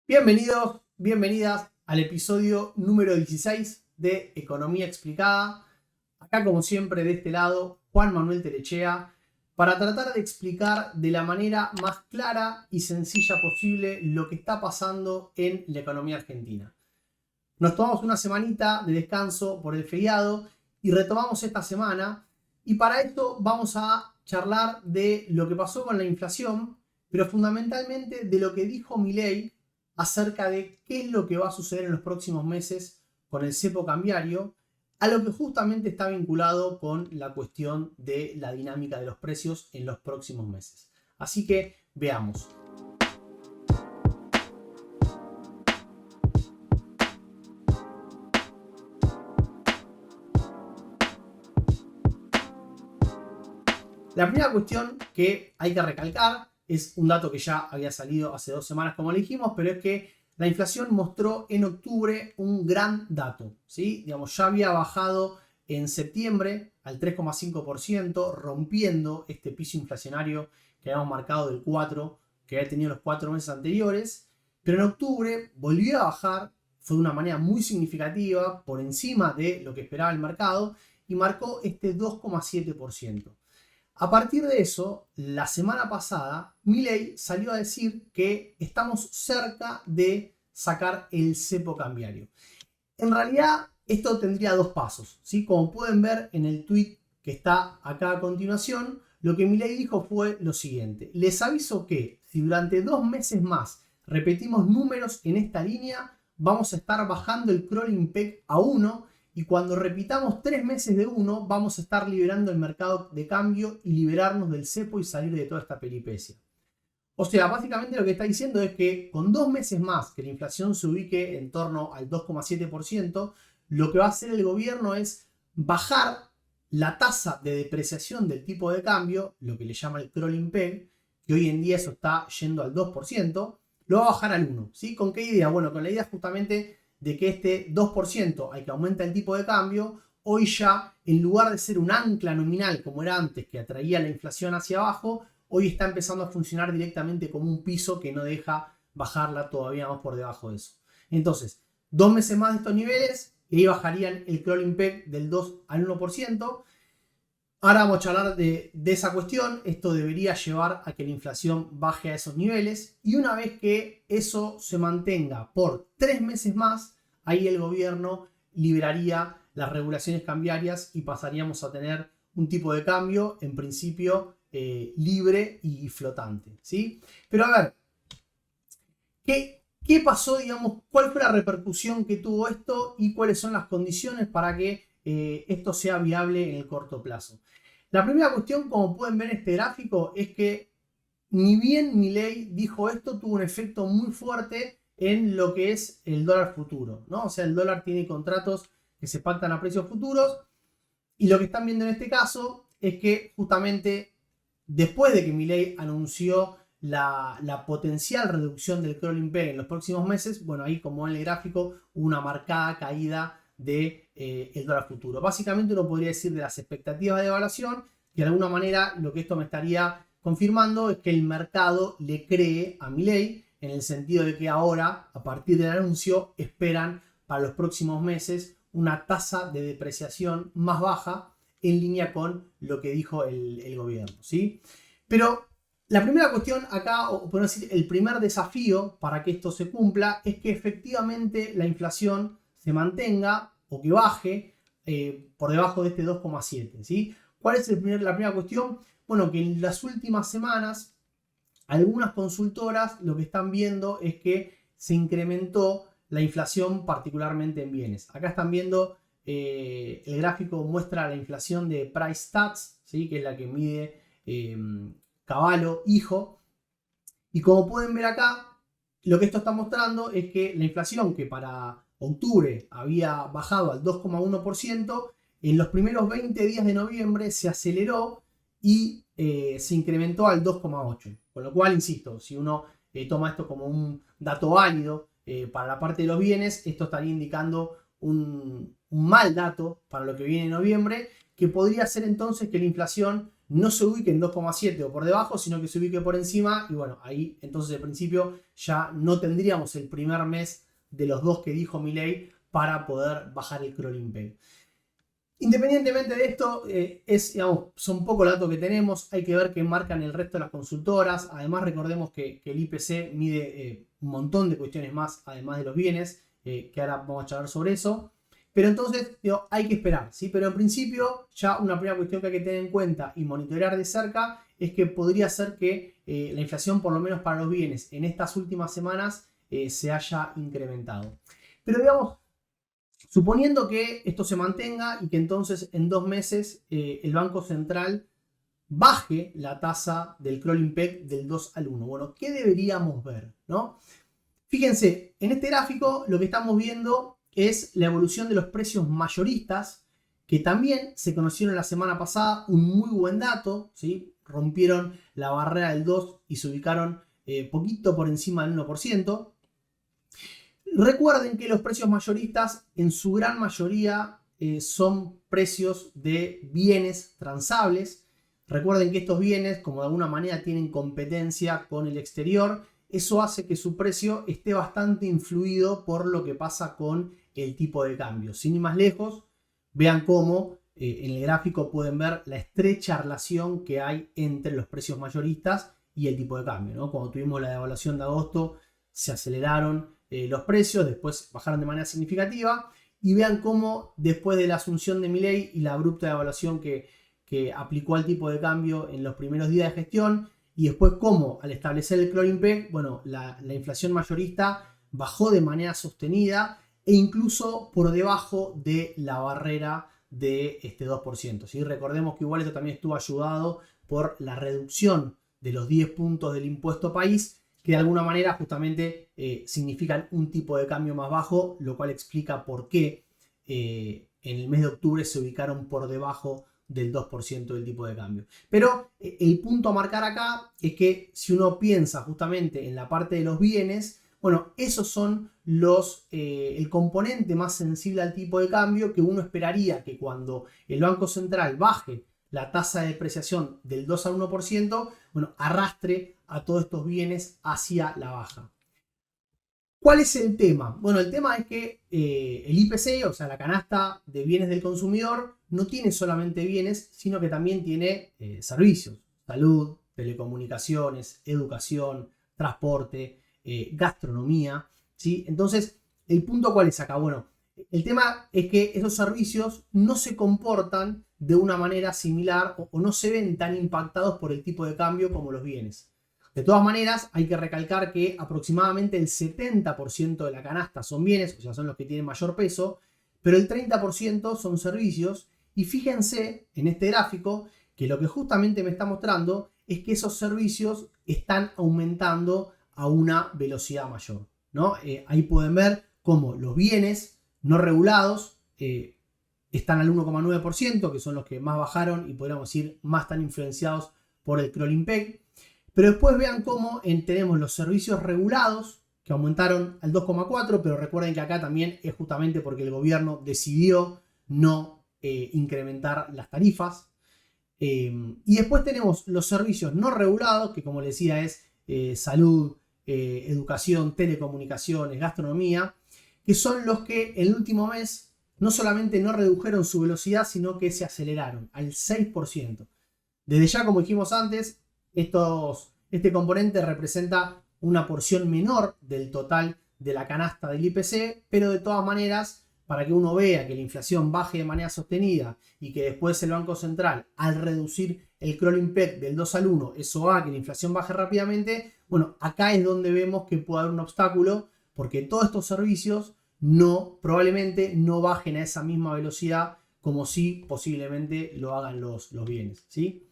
Bienvenidos, bienvenidas al episodio número 16 de Economía Explicada. Acá, como siempre, de este lado, Juan Manuel Telechea, para tratar de explicar de la manera más clara y sencilla posible lo que está pasando en la economía argentina. Nos tomamos una semanita de descanso por el feriado y retomamos esta semana. Y para esto vamos a charlar de lo que pasó con la inflación, pero fundamentalmente de lo que dijo Milei acerca de qué es lo que va a suceder en los próximos meses con el cepo cambiario, a lo que justamente está vinculado con la cuestión de la dinámica de los precios en los próximos meses. Así que veamos. La primera cuestión que hay que recalcar es un dato que ya había salido hace 2 semanas, como le dijimos, pero es que la inflación mostró en octubre un gran dato, ¿sí? Digamos, ya había bajado en septiembre al 3,5%, rompiendo este piso inflacionario que habíamos marcado del 4%, que había tenido los 4 meses anteriores, pero en octubre volvió a bajar, fue de una manera muy significativa, por encima de lo que esperaba el mercado, y marcó este 2,7%. A partir de eso, la semana pasada, Milei salió a decir que estamos cerca de sacar el cepo cambiario. En realidad, esto tendría dos pasos, ¿sí? Como pueden ver en el tweet que está acá a continuación, lo que Milei dijo fue lo siguiente: les aviso que si durante 2 meses más repetimos números en esta línea, vamos a estar bajando el crawling peg a 1, y cuando repitamos 3 meses de 1, vamos a estar liberando el mercado de cambio y liberarnos del cepo y salir de toda esta peripecia. O sea, básicamente lo que está diciendo es que con 2 meses más que la inflación se ubique en torno al 2,7%, lo que va a hacer el gobierno es bajar la tasa de depreciación del tipo de cambio, lo que le llama el crawling peg, que hoy en día eso está yendo al 2%, lo va a bajar al 1%. ¿Sí? ¿Con qué idea? Bueno, con la idea justamente de que este 2% al que aumenta el tipo de cambio, hoy ya, en lugar de ser un ancla nominal como era antes, que atraía la inflación hacia abajo, hoy está empezando a funcionar directamente como un piso que no deja bajarla todavía más por debajo de eso. Entonces, 2 meses más de estos niveles y ahí bajarían el crawling peg del 2 al 1%. Ahora vamos a hablar de esa cuestión. Esto debería llevar a que la inflación baje a esos niveles, y una vez que eso se mantenga por 3 meses más, ahí el gobierno liberaría las regulaciones cambiarias y pasaríamos a tener un tipo de cambio en principio libre y flotante, ¿sí? Pero a ver, ¿qué pasó, digamos? ¿Cuál fue la repercusión que tuvo esto y cuáles son las condiciones para que esto sea viable en el corto plazo? La primera cuestión, como pueden ver en este gráfico, es que ni bien Milei dijo esto, tuvo un efecto muy fuerte en lo que es el dólar futuro, ¿no? O sea, el dólar tiene contratos que se pactan a precios futuros, y lo que están viendo en este caso es que justamente después de que Milei anunció la potencial reducción del crawling peg en los próximos meses, bueno, ahí como en el gráfico hubo una marcada caída del dólar futuro. Básicamente uno podría decir de las expectativas de evaluación, que de alguna manera lo que esto me estaría confirmando es que el mercado le cree a Milei, en el sentido de que ahora, a partir del anuncio, esperan para los próximos meses una tasa de depreciación más baja, en línea con lo que dijo el gobierno, ¿sí? Pero la primera cuestión acá, o podemos decir el primer desafío para que esto se cumpla, es que efectivamente la inflación se mantenga o que baje por debajo de este 2,7, ¿sí? ¿Cuál es la primera cuestión? Bueno, que en las últimas semanas algunas consultoras lo que están viendo es que se incrementó la inflación, particularmente en bienes. Acá están viendo el gráfico muestra la inflación de Price Stats, ¿sí? Que es la que mide Cavallo Hijo. Y como pueden ver acá, lo que esto está mostrando es que la inflación, que para octubre había bajado al 2,1%, en los primeros 20 días de noviembre se aceleró y se incrementó al 2,8%. Con lo cual, insisto, si uno toma esto como un dato válido para la parte de los bienes, esto estaría indicando un mal dato para lo que viene en noviembre, que podría ser entonces que la inflación no se ubique en 2,7 o por debajo, sino que se ubique por encima. Y bueno, ahí entonces al principio ya no tendríamos el primer mes de los 2 que dijo Milei para poder bajar el crawling peg. Independientemente de esto, son pocos los datos que tenemos. Hay que ver qué marcan el resto de las consultoras. Además, recordemos que el IPC mide un montón de cuestiones más, además de los bienes, que ahora vamos a charlar sobre eso. Pero entonces, hay que esperar, ¿sí? Pero en principio, ya una primera cuestión que hay que tener en cuenta y monitorear de cerca es que podría ser que la inflación, por lo menos para los bienes, en estas últimas semanas se haya incrementado. Pero digamos, suponiendo que esto se mantenga y que entonces en 2 meses el Banco Central baje la tasa del crawling peg del 2 al 1. Bueno, ¿qué deberíamos ver, ¿no? Fíjense, en este gráfico lo que estamos viendo es la evolución de los precios mayoristas, que también se conocieron la semana pasada, un muy buen dato, ¿sí? Rompieron la barrera del 2 y se ubicaron poquito por encima del 1%. Recuerden que los precios mayoristas en su gran mayoría son precios de bienes transables. Recuerden que estos bienes, como de alguna manera tienen competencia con el exterior, eso hace que su precio esté bastante influido por lo que pasa con el tipo de cambio. Sin ir más lejos, vean cómo en el gráfico pueden ver la estrecha relación que hay entre los precios mayoristas y el tipo de cambio, ¿no? Cuando tuvimos la devaluación de agosto, se aceleraron los precios, después bajaron de manera significativa, y vean cómo después de la asunción de Milei y la abrupta devaluación que aplicó al tipo de cambio en los primeros días de gestión, y después cómo al establecer el crawling peg, bueno, la inflación mayorista bajó de manera sostenida e incluso por debajo de la barrera de este 2%. ¿Sí? Recordemos que igual esto también estuvo ayudado por la reducción de los 10 puntos del impuesto país, que de alguna manera justamente significan un tipo de cambio más bajo, lo cual explica por qué en el mes de octubre se ubicaron por debajo del 2% del tipo de cambio. Pero el punto a marcar acá es que si uno piensa justamente en la parte de los bienes, bueno, esos son el componente más sensible al tipo de cambio, que uno esperaría que cuando el Banco Central baje la tasa de depreciación del 2 al 1%, bueno, arrastre a todos estos bienes hacia la baja. ¿Cuál es el tema? Bueno, el tema es que el IPC, o sea, la canasta de bienes del consumidor, no tiene solamente bienes, sino que también tiene servicios, salud, telecomunicaciones, educación, transporte, gastronomía, ¿sí? Entonces, ¿el punto cuál es acá? Bueno, el tema es que esos servicios no se comportan de una manera similar o no se ven tan impactados por el tipo de cambio como los bienes. De todas maneras, hay que recalcar que aproximadamente el 70% de la canasta son bienes, o sea, son los que tienen mayor peso, pero el 30% son servicios. Y fíjense en este gráfico que lo que justamente me está mostrando es que esos servicios están aumentando a una velocidad mayor, ¿no? Ahí pueden ver cómo los bienes no regulados están al 1,9%, que son los que más bajaron y podríamos decir más están influenciados por el crawling peg. Pero después vean cómo tenemos los servicios regulados que aumentaron al 2,4%, pero recuerden que acá también es justamente porque el gobierno decidió no incrementar las tarifas. Y después tenemos los servicios no regulados, que como les decía es salud, educación, telecomunicaciones, gastronomía, que son los que en el último mes no solamente no redujeron su velocidad, sino que se aceleraron al 6%. Desde ya, como dijimos antes, este componente representa una porción menor del total de la canasta del IPC, pero de todas maneras, para que uno vea que la inflación baje de manera sostenida y que después el Banco Central, al reducir el crawling peg del 2 al 1, eso haga que la inflación baje rápidamente, bueno, acá es donde vemos que puede haber un obstáculo, porque todos estos servicios probablemente no bajen a esa misma velocidad como si posiblemente lo hagan los bienes, ¿sí?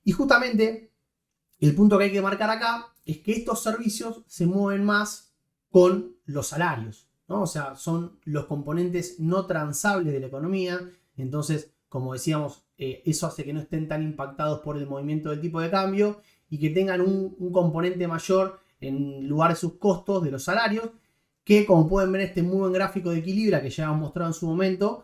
Y justamente el punto que hay que marcar acá es que estos servicios se mueven más con los salarios, ¿no? O sea, son los componentes no transables de la economía. Entonces, como decíamos, eso hace que no estén tan impactados por el movimiento del tipo de cambio y que tengan un componente mayor en lugar de sus costos de los salarios, que como pueden ver en este muy buen gráfico de Equilibra que ya hemos mostrado en su momento,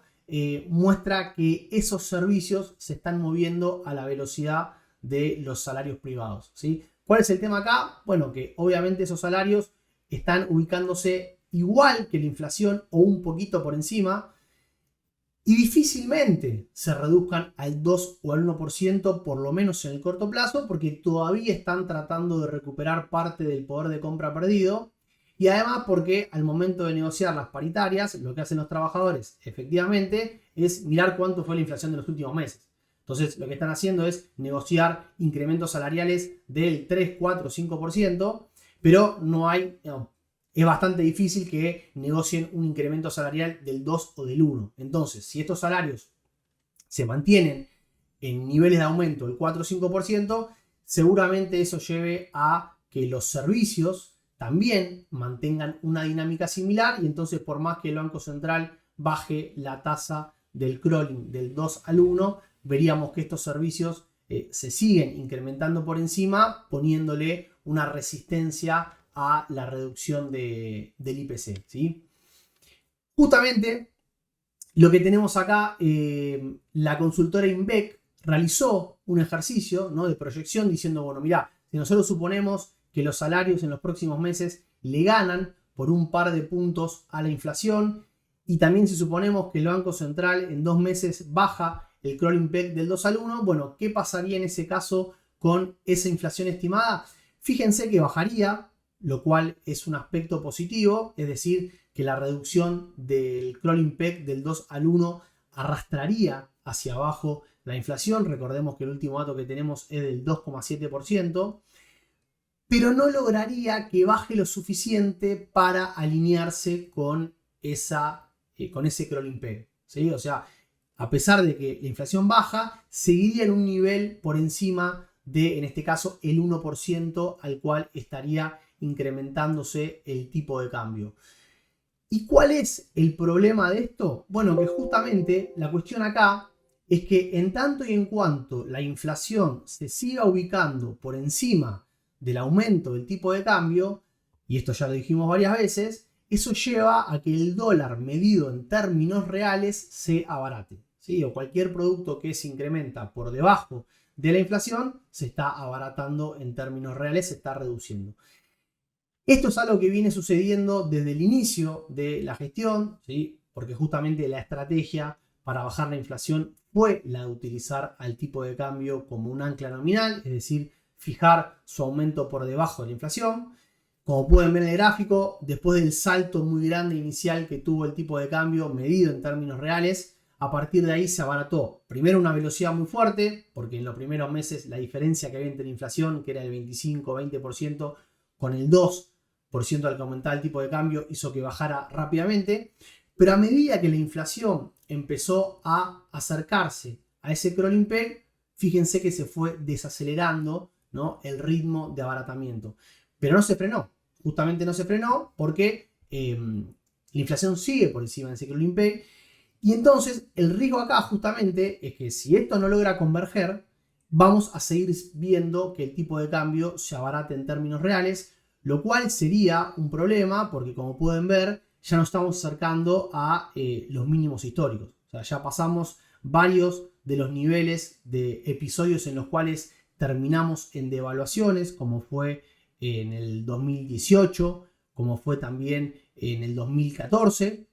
muestra que esos servicios se están moviendo a la velocidad de los salarios privados, ¿sí? ¿Cuál es el tema acá? Bueno, que obviamente esos salarios están ubicándose igual que la inflación o un poquito por encima y difícilmente se reduzcan al 2 o al 1%, por lo menos en el corto plazo, porque todavía están tratando de recuperar parte del poder de compra perdido. Y además porque al momento de negociar las paritarias, lo que hacen los trabajadores efectivamente es mirar cuánto fue la inflación de los últimos meses. Entonces lo que están haciendo es negociar incrementos salariales del 3, 4, 5%, pero es bastante difícil que negocien un incremento salarial del 2 o del 1. Entonces, si estos salarios se mantienen en niveles de aumento del 4 o 5%, seguramente eso lleve a que los servicios también mantengan una dinámica similar y entonces por más que el Banco Central baje la tasa del crawling del 2 al 1, veríamos que estos servicios se siguen incrementando por encima, poniéndole una resistencia a la reducción del IPC, ¿sí? Justamente lo que tenemos acá, la consultora INVEC realizó un ejercicio, ¿no?, de proyección diciendo, bueno, mirá, si nosotros suponemos que los salarios en los próximos meses le ganan por un par de puntos a la inflación y también si suponemos que el Banco Central en 2 meses baja el crawling peg del 2 al 1, bueno, ¿qué pasaría en ese caso con esa inflación estimada? Fíjense que bajaría, lo cual es un aspecto positivo, es decir, que la reducción del crawling peg del 2 al 1 arrastraría hacia abajo la inflación. Recordemos que el último dato que tenemos es del 2,7%, pero no lograría que baje lo suficiente para alinearse con ese crawling peg, ¿sí? O sea, a pesar de que la inflación baja, seguiría en un nivel por encima de, en este caso, el 1% al cual estaría incrementándose el tipo de cambio. ¿Y cuál es el problema de esto? Bueno, que justamente la cuestión acá es que en tanto y en cuanto la inflación se siga ubicando por encima del aumento del tipo de cambio, y esto ya lo dijimos varias veces, eso lleva a que el dólar medido en términos reales se abarate, ¿sí? O cualquier producto que se incrementa por debajo de la inflación se está abaratando en términos reales, se está reduciendo. Esto es algo que viene sucediendo desde el inicio de la gestión, ¿sí? Porque justamente la estrategia para bajar la inflación fue la de utilizar al tipo de cambio como un ancla nominal, es decir, fijar su aumento por debajo de la inflación. Como pueden ver en el gráfico, después del salto muy grande inicial que tuvo el tipo de cambio medido en términos reales, a partir de ahí se abarató. Primero una velocidad muy fuerte, porque en los primeros meses la diferencia que había entre la inflación, que era el 25-20%, con el 2% al que aumentaba el tipo de cambio, hizo que bajara rápidamente. Pero a medida que la inflación empezó a acercarse a ese crawling peg, fíjense que se fue desacelerando, ¿no?, el ritmo de abaratamiento. Pero no se frenó, justamente no se frenó porque la inflación sigue por encima de ese crawling peg. Y entonces el riesgo acá justamente es que si esto no logra converger, vamos a seguir viendo que el tipo de cambio se abarate en términos reales, lo cual sería un problema porque, como pueden ver, ya nos estamos acercando a los mínimos históricos. O sea, ya pasamos varios de los niveles de episodios en los cuales terminamos en devaluaciones, como fue en el 2018, como fue también en el 2014.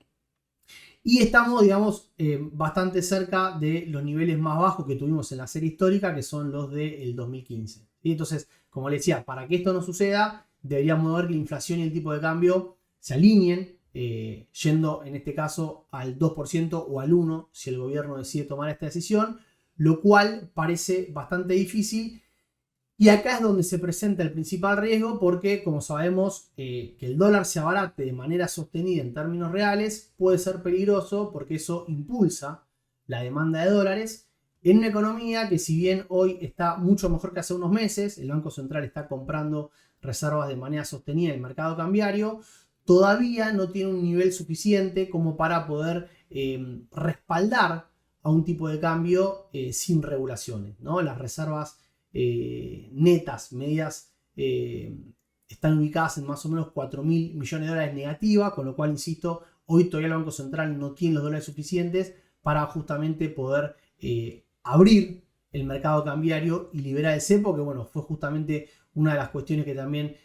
Y estamos, digamos, bastante cerca de los niveles más bajos que tuvimos en la serie histórica, que son los del 2015. Y entonces, como les decía, para que esto no suceda, deberíamos ver que la inflación y el tipo de cambio se alineen, yendo en este caso al 2% o al 1% si el gobierno decide tomar esta decisión, lo cual parece bastante difícil. Y acá es donde se presenta el principal riesgo porque, como sabemos, que el dólar se abarate de manera sostenida en términos reales puede ser peligroso porque eso impulsa la demanda de dólares en una economía que, si bien hoy está mucho mejor que hace unos meses, el Banco Central está comprando reservas de manera sostenida en el mercado cambiario, todavía no tiene un nivel suficiente como para poder respaldar a un tipo de cambio sin regulaciones, ¿no? Las reservas netas, medias, están ubicadas en más o menos 4.000 millones de dólares negativa, con lo cual, insisto, hoy todavía el Banco Central no tiene los dólares suficientes para justamente poder abrir el mercado cambiario y liberar el cepo, que bueno, fue justamente una de las cuestiones que también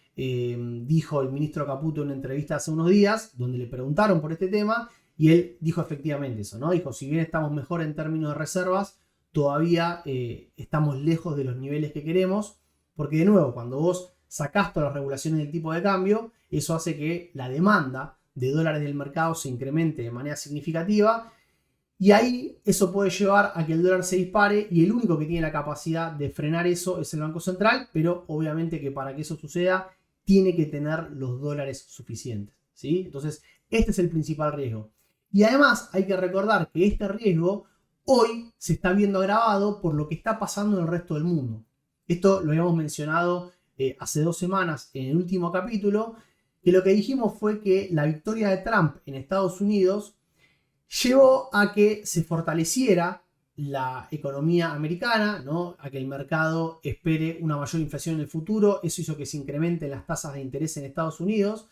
dijo el ministro Caputo en una entrevista hace unos días, donde le preguntaron por este tema, y él dijo efectivamente eso, ¿no? Dijo, si bien estamos mejor en términos de reservas, todavía estamos lejos de los niveles que queremos, porque de nuevo, cuando vos sacás todas las regulaciones del tipo de cambio, eso hace que la demanda de dólares del mercado se incremente de manera significativa, y ahí eso puede llevar a que el dólar se dispare, y el único que tiene la capacidad de frenar eso es el Banco Central, pero obviamente que para que eso suceda tiene que tener los dólares suficientes, ¿sí? Entonces, este es el principal riesgo. Y además hay que recordar que este riesgo hoy se está viendo agravado por lo que está pasando en el resto del mundo. Esto lo habíamos mencionado hace 2 semanas en el último capítulo, que lo que dijimos fue que la victoria de Trump en Estados Unidos llevó a que se fortaleciera la economía americana, ¿no? A que el mercado espere una mayor inflación en el futuro. Eso hizo que se incrementen las tasas de interés en Estados Unidos.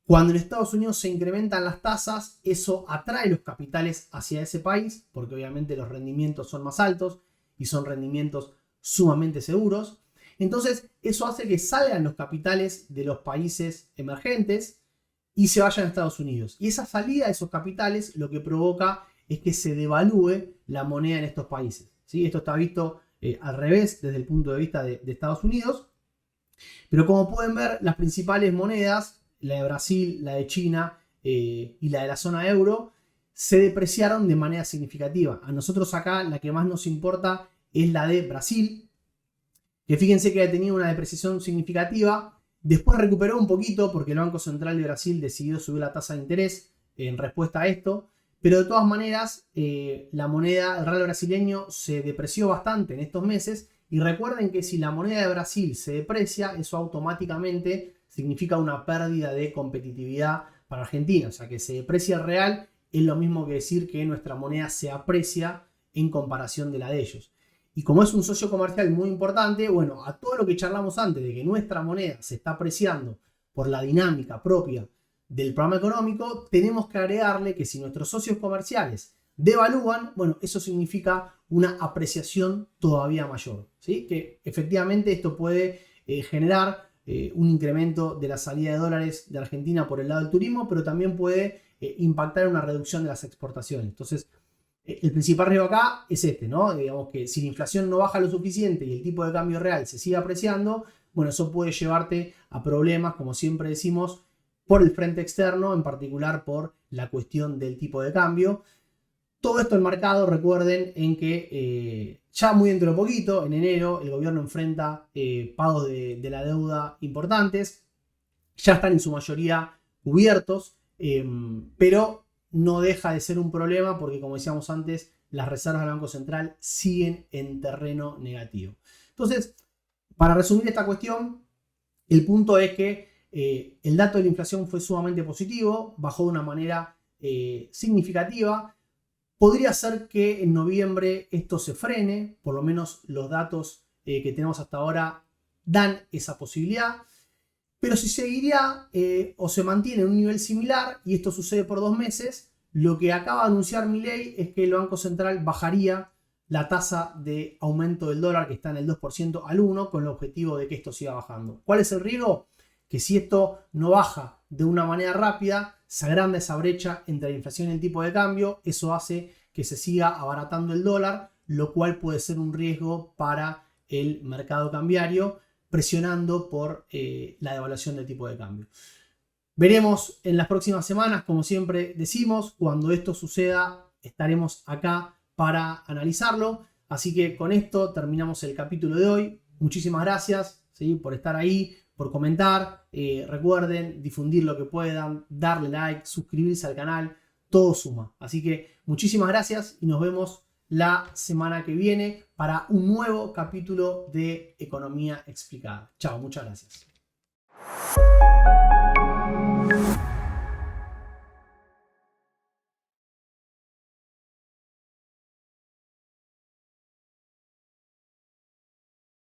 Cuando en Estados Unidos se incrementan las tasas, eso atrae los capitales hacia ese país, porque obviamente los rendimientos son más altos y son rendimientos sumamente seguros. Entonces, eso hace que salgan los capitales de los países emergentes y se vayan a Estados Unidos. Y esa salida de esos capitales lo que provoca es que se devalúe la moneda en estos países, ¿sí? Esto está visto al revés desde el punto de vista de Estados Unidos. Pero como pueden ver, las principales monedas, la de Brasil, la de China y la de la zona euro, se depreciaron de manera significativa. A nosotros acá la que más nos importa es la de Brasil, que fíjense que ha tenido una depreciación significativa. Después recuperó un poquito porque el Banco Central de Brasil decidió subir la tasa de interés en respuesta a esto. Pero de todas maneras, la moneda, el real brasileño, se depreció bastante en estos meses. Y recuerden que si la moneda de Brasil se deprecia, eso automáticamente significa una pérdida de competitividad para Argentina. O sea, que se deprecia el real es lo mismo que decir que nuestra moneda se aprecia en comparación de la de ellos. Y como es un socio comercial muy importante, bueno, a todo lo que charlamos antes de que nuestra moneda se está apreciando por la dinámica propia del programa económico, tenemos que agregarle que si nuestros socios comerciales devalúan, bueno, eso significa una apreciación todavía mayor, ¿sí? Que efectivamente esto puede generar un incremento de la salida de dólares de Argentina por el lado del turismo, pero también puede impactar una reducción de las exportaciones. Entonces, el principal riesgo acá es este, ¿no? Digamos que si la inflación no baja lo suficiente y el tipo de cambio real se sigue apreciando, bueno, eso puede llevarte a problemas, como siempre decimos, por el frente externo, en particular por la cuestión del tipo de cambio. Todo esto enmarcado, recuerden, en que ya muy dentro de poquito, en enero, el gobierno enfrenta pagos de la deuda importantes. Ya están en su mayoría cubiertos, pero no deja de ser un problema porque, como decíamos antes, las reservas del Banco Central siguen en terreno negativo. Entonces, para resumir esta cuestión, el punto es que el dato de la inflación fue sumamente positivo, bajó de una manera significativa. Podría ser que en noviembre esto se frene, por lo menos los datos que tenemos hasta ahora dan esa posibilidad. Pero si seguiría o se mantiene en un nivel similar, y esto sucede por 2 meses, lo que acaba de anunciar Milei es que el Banco Central bajaría la tasa de aumento del dólar, que está en el 2% al 1%, con el objetivo de que esto siga bajando. ¿Cuál es el riesgo? Que si esto no baja de una manera rápida, se agranda esa brecha entre la inflación y el tipo de cambio. Eso hace que se siga abaratando el dólar, lo cual puede ser un riesgo para el mercado cambiario, presionando por la devaluación del tipo de cambio. Veremos en las próximas semanas, como siempre decimos, cuando esto suceda estaremos acá para analizarlo. Así que con esto terminamos el capítulo de hoy. Muchísimas gracias, ¿sí?, por estar ahí, por comentar. Recuerden difundir lo que puedan, darle like, suscribirse al canal, todo suma. Así que muchísimas gracias y nos vemos la semana que viene para un nuevo capítulo de Economía Explicada. Chao, muchas gracias.